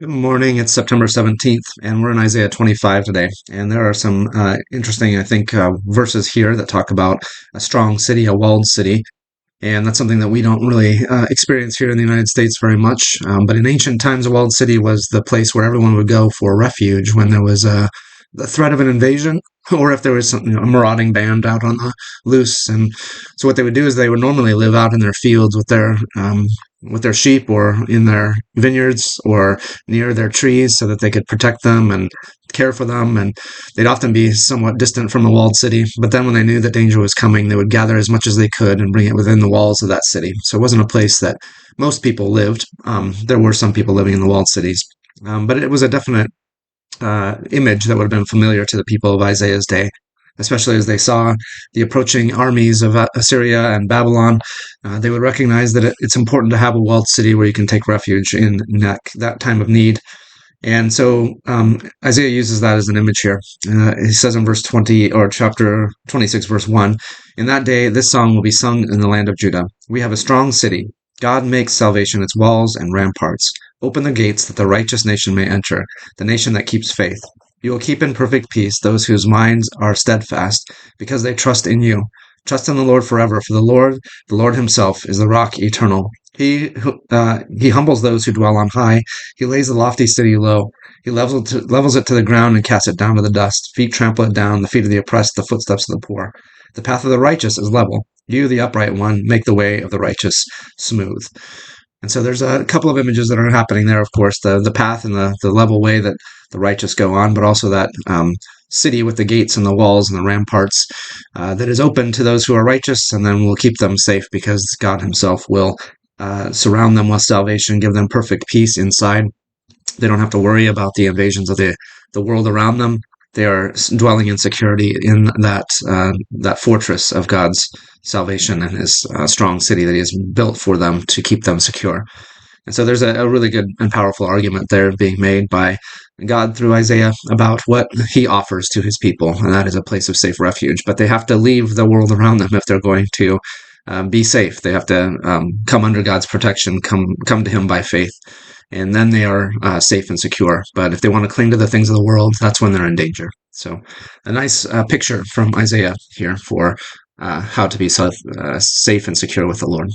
Good morning. It's September 17th, and we're in Isaiah 25 today. And there are some interesting, I think, verses here that talk about a strong city, a walled city. And that's something that we don't really experience here in the United States very much. But in ancient times, a walled city was the place where everyone would go for refuge when there was the threat of an invasion, or if there was a marauding band out on the loose. And so what they would do is they would normally live out in their fields with their sheep, or in their vineyards, or near their trees, so that they could protect them and care for them. And they'd often be somewhat distant from the walled city. But then when they knew that danger was coming, they would gather as much as they could and bring it within the walls of that city. So it wasn't a place that most people lived. There were some people living in the walled cities. But it was a definite image that would have been familiar to the people of Isaiah's day, especially as they saw the approaching armies of Assyria and Babylon. They would recognize that it's important to have a walled city where you can take refuge in that time of need. And so Isaiah uses that as an image here. He says in verse 20, or chapter 26, verse 1, "In that day, this song will be sung in the land of Judah. We have a strong city. God makes salvation its walls and ramparts. Open the gates that the righteous nation may enter, the nation that keeps faith. You will keep in perfect peace those whose minds are steadfast, because they trust in you. Trust in the Lord forever, for the Lord himself, is the rock eternal. He humbles those who dwell on high. He lays the lofty city low. He levels it to the ground and casts it down to the dust. Feet trample it down, the feet of the oppressed, the footsteps of the poor. The path of the righteous is level. You, the upright one, make the way of the righteous smooth." And so there's a couple of images that are happening there, of course, the path and the level way that the righteous go on, but also that city with the gates and the walls and the ramparts that is open to those who are righteous, and then will keep them safe because God himself will surround them with salvation, give them perfect peace inside. They don't have to worry about the invasions of the world around them. They are dwelling in security in that fortress of God's salvation and his strong city that he has built for them to keep them secure. And so there's a really good and powerful argument there being made by God through Isaiah about what he offers to his people, and that is a place of safe refuge. But they have to leave the world around them if they're going to be safe. They have to come under God's protection, come to him by faith, and then they are safe and secure. But if they want to cling to the things of the world, that's when they're in danger. So a nice picture from Isaiah here for how to be safe and secure with the Lord.